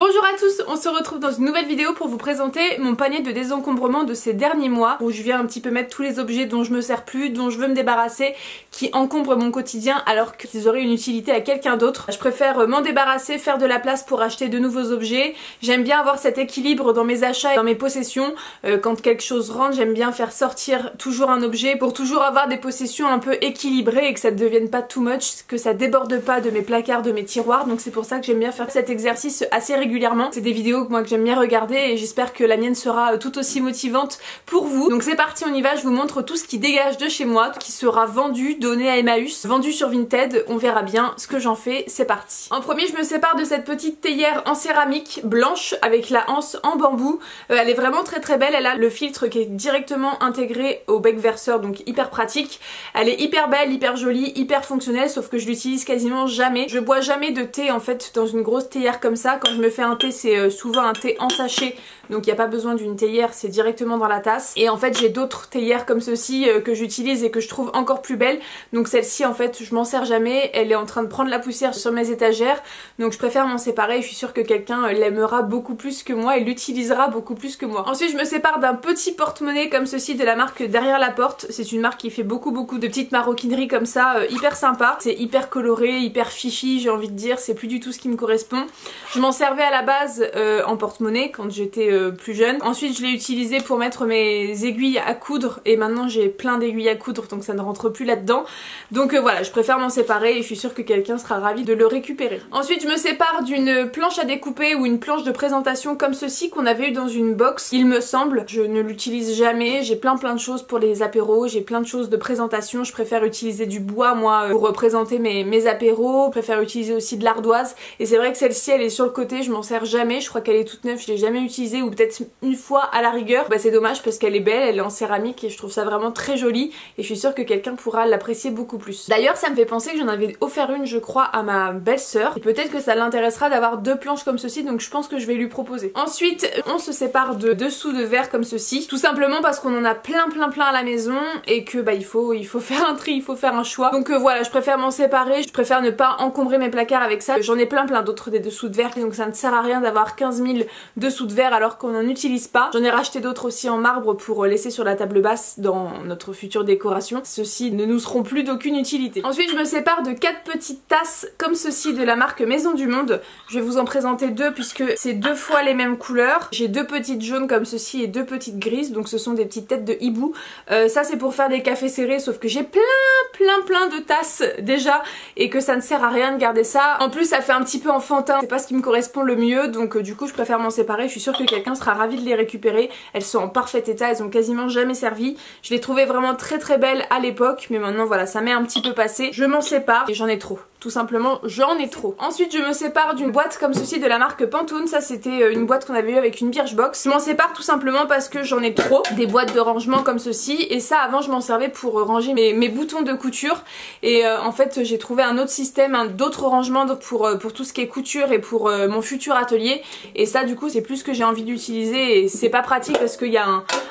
Bonjour à tous, on se retrouve dans une nouvelle vidéo pour vous présenter mon panier de désencombrement de ces derniers mois où je viens un petit peu mettre tous les objets dont je me sers plus, dont je veux me débarrasser, qui encombrent mon quotidien alors qu'ils auraient une utilité à quelqu'un d'autre. Je préfère m'en débarrasser, faire de la place pour acheter de nouveaux objets. J'aime bien avoir cet équilibre dans mes achats et dans mes possessions. Quand quelque chose rentre, j'aime bien faire sortir toujours un objet pour toujours avoir des possessions un peu équilibrées et que ça ne devienne pas too much, que ça déborde pas de mes placards, de mes tiroirs. Donc c'est pour ça que j'aime bien faire cet exercice assez régulièrement. C'est des vidéos que j'aime bien regarder et j'espère que la mienne sera tout aussi motivante pour vous. Donc c'est parti, on y va, je vous montre tout ce qui dégage de chez moi, qui sera vendu, donné à Emmaüs, vendu sur Vinted, on verra bien ce que j'en fais, c'est parti. En premier, je me sépare de cette petite théière en céramique blanche avec la anse en bambou. Elle est vraiment très belle, elle a le filtre qui est directement intégré au bec verseur, donc hyper pratique. Elle est hyper belle, hyper jolie, hyper fonctionnelle, sauf que je l'utilise quasiment jamais. Je bois jamais de thé en fait dans une grosse théière comme ça. Quand je me fais un thé, c'est souvent un thé en sachet, donc il n'y a pas besoin d'une théière, c'est directement dans la tasse. Et en fait j'ai d'autres théières comme ceci que j'utilise et que je trouve encore plus belles. Donc celle-ci en fait je m'en sers jamais, elle est en train de prendre la poussière sur mes étagères, donc je préfère m'en séparer et je suis sûre que quelqu'un l'aimera beaucoup plus que moi et l'utilisera beaucoup plus que moi. Ensuite je me sépare d'un petit porte-monnaie comme ceci de la marque Derrière la Porte. C'est une marque qui fait beaucoup de petites maroquineries comme ça, hyper sympa. C'est hyper coloré, hyper fifi, j'ai envie de dire, c'est plus du tout ce qui me correspond. Je m'en servais à la base en porte-monnaie quand j'étais plus jeune. Ensuite je l'ai utilisé pour mettre mes aiguilles à coudre et maintenant j'ai plein d'aiguilles à coudre donc ça ne rentre plus là-dedans. Donc voilà, je préfère m'en séparer et je suis sûre que quelqu'un sera ravi de le récupérer. Ensuite je me sépare d'une planche à découper ou une planche de présentation comme ceci qu'on avait eu dans une box, il me semble. Je ne l'utilise jamais, j'ai plein de choses pour les apéros, j'ai plein de choses de présentation. Je préfère utiliser du bois moi pour représenter mes apéros, je préfère utiliser aussi de l'ardoise et c'est vrai que celle-ci elle est sur le côté, je m'en sers jamais, je crois qu'elle est toute neuve, je l'ai jamais utilisée ou peut-être une fois à la rigueur. Bah c'est dommage parce qu'elle est belle, elle est en céramique et je trouve ça vraiment très joli et je suis sûre que quelqu'un pourra l'apprécier beaucoup plus. D'ailleurs ça me fait penser que j'en avais offert une je crois à ma belle-sœur et peut-être que ça l'intéressera d'avoir deux planches comme ceci, donc je pense que je vais lui proposer. Ensuite on se sépare de dessous de verre comme ceci, tout simplement parce qu'on en a plein à la maison et que bah il faut faire un tri, il faut faire un choix. Donc voilà, je préfère m'en séparer, je préfère ne pas encombrer mes placards avec ça. J'en ai plein d'autres des dessous de verre donc ça ne sert à rien d'avoir 15 000 dessous de verre alors qu'on n'en utilise pas. J'en ai racheté d'autres aussi en marbre pour laisser sur la table basse dans notre future décoration. Ceux-ci ne nous seront plus d'aucune utilité. Ensuite je me sépare de 4 petites tasses comme ceci de la marque Maison du Monde. Je vais vous en présenter deux puisque c'est deux fois les mêmes couleurs. J'ai deux petites jaunes comme ceci et deux petites grises, donc ce sont des petites têtes de hibou. Ça c'est pour faire des cafés serrés, sauf que j'ai plein de tasses déjà et que ça ne sert à rien de garder ça. En plus ça fait un petit peu enfantin, c'est pas ce qui me correspond le mieux, donc du coup je préfère m'en séparer. Je suis sûre que quelqu'un sera ravi de les récupérer. Elles sont en parfait état, elles ont quasiment jamais servi. Je les trouvais vraiment très belles à l'époque, mais maintenant voilà, ça m'est un petit peu passé. Je m'en sépare et j'en ai trop. Tout simplement, j'en ai trop. Ensuite, je me sépare d'une boîte comme ceci de la marque Pantone. Ça, c'était une boîte qu'on avait eue avec une Birchbox. Je m'en sépare tout simplement parce que j'en ai trop. Des boîtes de rangement comme ceci. Et ça, avant, je m'en servais pour ranger mes boutons de couture. Et en fait, j'ai trouvé un autre système, d'autres rangements pour tout ce qui est couture et pour mon futur atelier. Et ça, du coup, c'est plus ce que j'ai envie d'utiliser. Et c'est pas pratique parce qu'il y a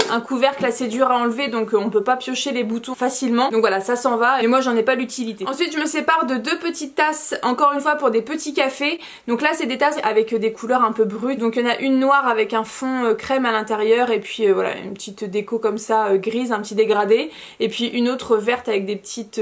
un couvercle assez dur à enlever. Donc, on peut pas piocher les boutons facilement. Donc voilà, ça s'en va. Et moi, j'en ai pas l'utilité. Ensuite, je me sépare de deux petites tasses encore une fois pour des petits cafés. Donc là c'est des tasses avec des couleurs un peu brutes, donc il y en a une noire avec un fond crème à l'intérieur et puis voilà une petite déco comme ça grise, un petit dégradé, et puis une autre verte avec des petites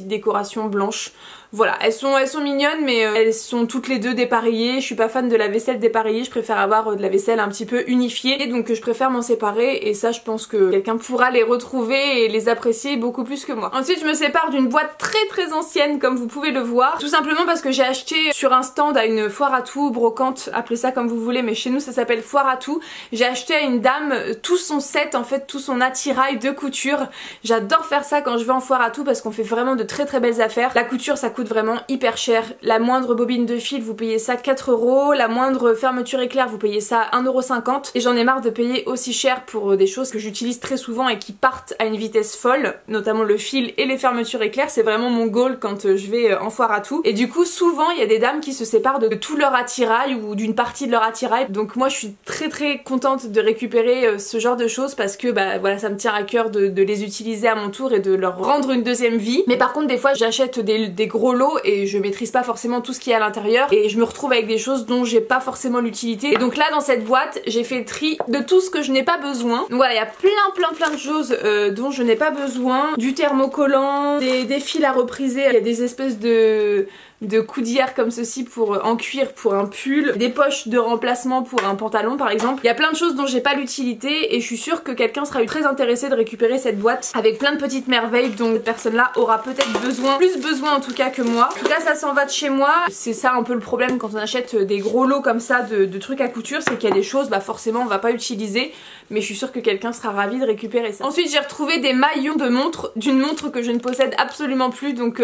décorations blanches. Voilà, elles sont mignonnes mais elles sont toutes les deux dépareillées. Je suis pas fan de la vaisselle dépareillée, je préfère avoir de la vaisselle un petit peu unifiée et donc je préfère m'en séparer et ça je pense que quelqu'un pourra les retrouver et les apprécier beaucoup plus que moi. Ensuite je me sépare d'une boîte très ancienne comme vous pouvez le voir, tout simplement parce que j'ai acheté sur un stand à une foire à tout, brocante, appelez ça comme vous voulez mais chez nous ça s'appelle foire à tout. J'ai acheté à une dame tout son set en fait, tout son attirail de couture. J'adore faire ça quand je vais en foire à tout parce qu'on fait vraiment de très belles affaires. La couture ça coûte vraiment hyper cher. La moindre bobine de fil vous payez ça 4 €, la moindre fermeture éclair vous payez ça 1,50 € et j'en ai marre de payer aussi cher pour des choses que j'utilise très souvent et qui partent à une vitesse folle, notamment le fil et les fermetures éclairs. C'est vraiment mon goal quand je vais en foire à tout. Et du coup souvent il y a des dames qui se séparent de tout leur attirail ou d'une partie de leur attirail. Donc moi je suis très contente de récupérer ce genre de choses parce que bah voilà, ça me tient à cœur de les utiliser à mon tour et de leur rendre une deuxième vie. Mais par contre des fois j'achète des gros lots et je maîtrise pas forcément tout ce qu'il y a à l'intérieur et je me retrouve avec des choses dont j'ai pas forcément l'utilité. Et donc là dans cette boîte j'ai fait le tri de tout ce que je n'ai pas besoin. Donc voilà, il y a plein de choses dont je n'ai pas besoin. Du thermocollant, des fils à repriser, il y a des espèces de coudières comme ceci pour en cuir pour un pull, des poches de remplacement pour un pantalon par exemple. Il y a plein de choses dont j'ai pas l'utilité et je suis sûre que quelqu'un sera très intéressé de récupérer cette boîte avec plein de petites merveilles dont cette personne là aura peut-être besoin, plus besoin en tout cas que moi. En tout cas ça s'en va de chez moi. C'est ça un peu le problème quand on achète des gros lots comme ça de trucs à couture, c'est qu'il y a des choses bah forcément on va pas utiliser, mais je suis sûre que quelqu'un sera ravi de récupérer ça. Ensuite j'ai retrouvé des maillons de montre, d'une montre que je ne possède absolument plus, donc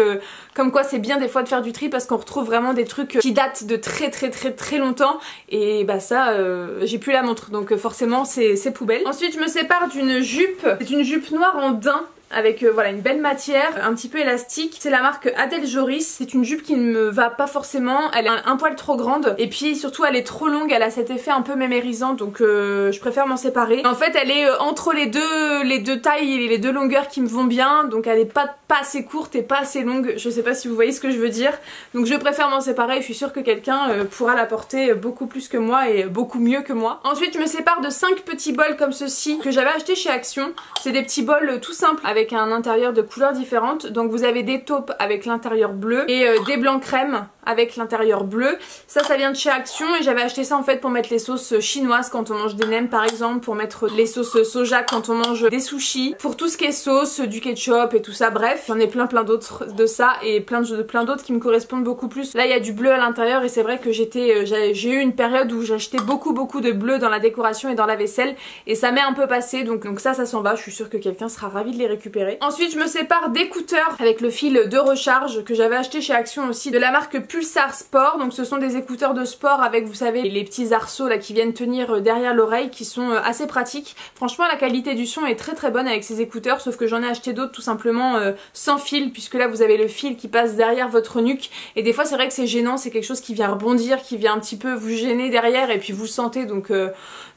comme quoi c'est bien des fois de faire du tri parce qu'on retrouve vraiment des trucs qui datent de très longtemps et bah ça j'ai plus la montre donc forcément c'est poubelle. Ensuite je me sépare d'une jupe, c'est une jupe noire en daim avec voilà une belle matière, un petit peu élastique. C'est la marque Adèle Joris, c'est une jupe qui ne me va pas forcément, elle est un poil trop grande et puis surtout elle est trop longue, elle a cet effet un peu mémérisant donc je préfère m'en séparer. En fait elle est entre les deux tailles et les deux longueurs qui me vont bien, donc elle est pas assez courte et pas assez longue, je sais pas si vous voyez ce que je veux dire. Donc je préfère m'en séparer et je suis sûre que quelqu'un pourra la porter beaucoup plus que moi et beaucoup mieux que moi. Ensuite je me sépare de 5 petits bols comme ceci que j'avais acheté chez Action. C'est des petits bols tout simples avec un intérieur de couleurs différentes. Donc vous avez des taupes avec l'intérieur bleu et des blancs crème avec l'intérieur bleu. Ça vient de chez Action et j'avais acheté ça en fait pour mettre les sauces chinoises quand on mange des nems par exemple, pour mettre les sauces soja quand on mange des sushis, pour tout ce qui est sauce, du ketchup et tout ça, bref j'en ai plein d'autres de ça et plein d'autres qui me correspondent beaucoup plus. Là il y a du bleu à l'intérieur et c'est vrai que j'ai eu une période où j'achetais beaucoup de bleu dans la décoration et dans la vaisselle et ça m'est un peu passé, donc ça s'en va. Je suis sûre que quelqu'un sera ravi de les récupérer. Ensuite je me sépare d'écouteurs avec le fil de recharge que j'avais acheté chez Action aussi, de la marque Pulsar Sport. Donc ce sont des écouteurs de sport avec, vous savez, les petits arceaux là qui viennent tenir derrière l'oreille, qui sont assez pratiques. Franchement la qualité du son est très bonne avec ces écouteurs, sauf que j'en ai acheté d'autres tout simplement sans fil, puisque là vous avez le fil qui passe derrière votre nuque et des fois c'est vrai que c'est gênant, c'est quelque chose qui vient rebondir, qui vient un petit peu vous gêner derrière et puis vous le sentez, donc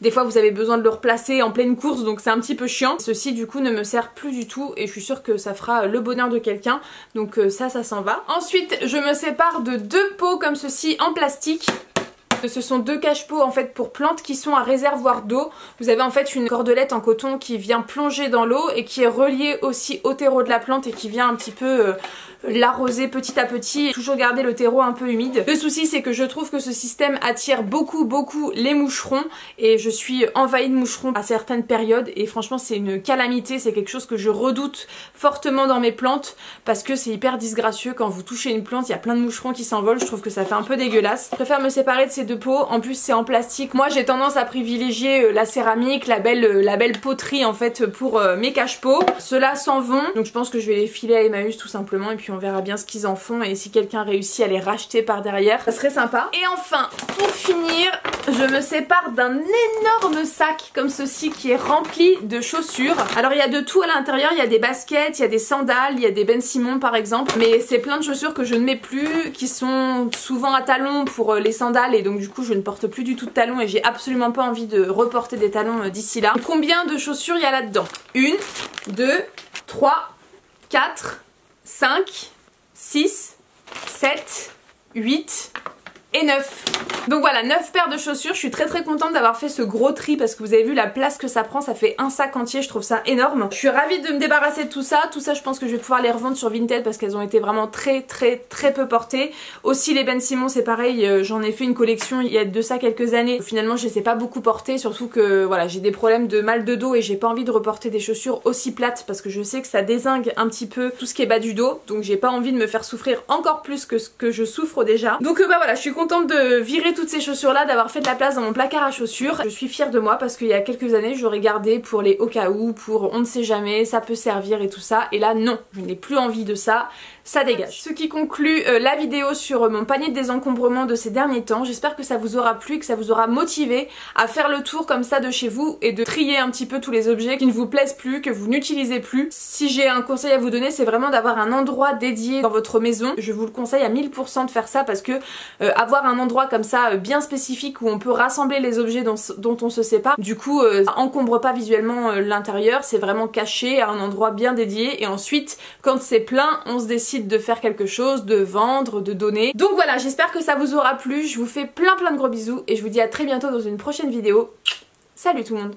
des fois vous avez besoin de le replacer en pleine course, donc c'est un petit peu chiant. Ceci du coup ne me sert plus du tout et je suis sûre que ça fera le bonheur de quelqu'un, donc ça s'en va. Ensuite je me sépare de 2 pots comme ceci en plastique. Ce sont 2 cache-pots en fait pour plantes qui sont à réservoir d'eau. Vous avez en fait une cordelette en coton qui vient plonger dans l'eau et qui est reliée aussi au terreau de la plante et qui vient un petit peu l'arroser petit à petit et toujours garder le terreau un peu humide. Le souci c'est que je trouve que ce système attire beaucoup les moucherons et je suis envahie de moucherons à certaines périodes et franchement c'est une calamité, c'est quelque chose que je redoute fortement dans mes plantes parce que c'est hyper disgracieux quand vous touchez une plante, il y a plein de moucherons qui s'envolent, je trouve que ça fait un peu dégueulasse. Je préfère me séparer de ces 2 pots, en plus c'est en plastique. Moi j'ai tendance à privilégier la céramique, la belle poterie en fait pour mes cache-pots. Ceux-là s'en vont, donc je pense que je vais les filer à Emmaüs tout simplement et puis on verra bien ce qu'ils en font et si quelqu'un réussit à les racheter par derrière, ça serait sympa. Et enfin, pour finir, je me sépare d'un énorme sac comme ceci qui est rempli de chaussures. Alors il y a de tout à l'intérieur, il y a des baskets, il y a des sandales, il y a des Ben Simon par exemple, mais c'est plein de chaussures que je ne mets plus, qui sont souvent à talons pour les sandales et donc du coup je ne porte plus du tout de talons et j'ai absolument pas envie de reporter des talons d'ici là. Combien de chaussures il y a là-dedans? 1, 2, 3, 4, 5, 6, 7, 8 et 9. Donc voilà, 9 paires de chaussures. Je suis très contente d'avoir fait ce gros tri parce que vous avez vu la place que ça prend, ça fait un sac entier, je trouve ça énorme. Je suis ravie de me débarrasser de tout ça. Tout ça je pense que je vais pouvoir les revendre sur Vinted parce qu'elles ont été vraiment très peu portées. Aussi les Ben Simon c'est pareil, j'en ai fait une collection il y a de ça quelques années. Finalement je les ai pas beaucoup portées, surtout que voilà j'ai des problèmes de mal de dos et j'ai pas envie de reporter des chaussures aussi plates parce que je sais que ça dézingue un petit peu tout ce qui est bas du dos. Donc j'ai pas envie de me faire souffrir encore plus que ce que je souffre déjà. Donc bah voilà, je suis contente de virer toutes ces chaussures là, d'avoir fait de la place dans mon placard à chaussures. Je suis fière de moi parce qu'il y a quelques années j'aurais gardé pour les au cas où, pour on ne sait jamais, ça peut servir et tout ça, et là non, je n'ai plus envie de ça. ça dégage. Ce qui conclut la vidéo sur mon panier de désencombrement de ces derniers temps. J'espère que ça vous aura plu, que ça vous aura motivé à faire le tour comme ça de chez vous et de trier un petit peu tous les objets qui ne vous plaisent plus, que vous n'utilisez plus. Si j'ai un conseil à vous donner, c'est vraiment d'avoir un endroit dédié dans votre maison. Je vous le conseille à 1000% de faire ça parce que avoir un endroit comme ça bien spécifique où on peut rassembler les objets dont on se sépare, du coup ça encombre pas visuellement l'intérieur, c'est vraiment caché à un endroit bien dédié et ensuite quand c'est plein on se décide de faire quelque chose, de vendre, de donner. Donc voilà, j'espère que ça vous aura plu, je vous fais plein de gros bisous et je vous dis à très bientôt dans une prochaine vidéo. Salut tout le monde!